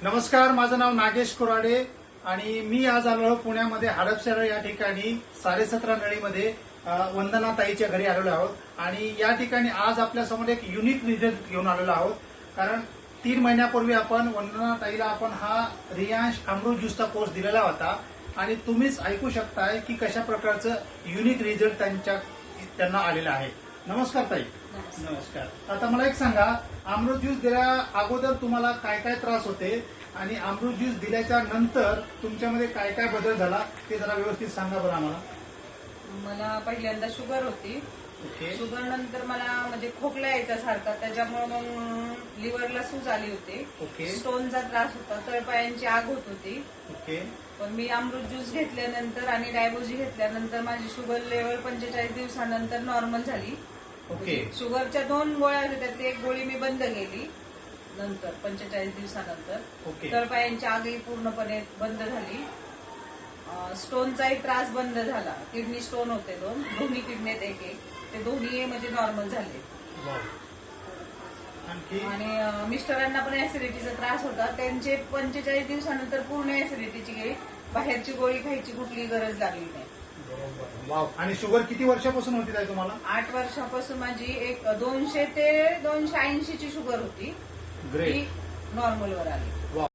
नमस्कार, माझं नाव नागेश कोराडे आणि मी आज आलो पुण्यामध्ये हडपसर या ठिकाणी 17.5 नळीमध्ये वंदना ताईच्या घरी आलेलो आहोत आणि या ठिकाणी आज आपल्यासमोर एक युनिक रिझल्ट घेऊन आलेलो आहोत. कारण 3 महिन्यापूर्वी आपण वंदना ताईला आपण हा रियांश अमृत ज्यूसचा कोर्स दिलेला होता आणि तुम्हीच ऐकू शकताय की कशा प्रकारचं युनिक रिझल्ट त्यांना आलेला आहे. नमस्कार ताई. नमस्कार. आता मला एक सांगा, अमृत ज्यूस दिल्या अगोदर तुम्हाला काय काय त्रास होते आणि अमृत ज्यूस दिल्याच्या नंतर तुमच्यामध्ये काय काय बदल झाला ते जरा व्यवस्थित सांगा बरं आम्हाला. मला पहिल्यांदा शुगर होती. ओके शुगर नंतर मला म्हणजे खोकला यायचा सारखा, त्याच्यामुळे मग लिव्हरला सूज आली होती. ओके स्टोनचा त्रास होता, तळपायांची आग होत होती. ओके पण मी अमृत ज्यूस घेतल्यानंतर आणि डायबोजी घेतल्यानंतर माझी शुगर लेवल 45 दिवसानंतर नॉर्मल झाली. ओके शुगरच्या 2 गोळ्या होत्या, त्यातली एक गोळी मी बंद केली नंतर 45 दिवसानंतर. ओके तळपायांची आगही पूर्णपणे बंद झाली. स्टोनचाही त्रास बंद झाला. किडनी स्टोन होते 2, दोन्ही किडनीत एक ते दोन्ही म्हणजे नॉर्मल झाले. वाव. आणखी आणि मिस्टरांना पण ऍसिडिटीचा त्रास होता, त्यांचे 45 दिवसानंतर पूर्ण ऍसिडिटीची गेली. बाहेरची गोळी खायची कुठलीही गरज लागली नाही. बरोबर. वाव. आणि शुगर किती वर्षापासून होती ताई तुम्हाला? 8 वर्षापासून माझी एक 200 ते 280 ची शुगर होती. ग्रेट. ती नॉर्मलवर आली.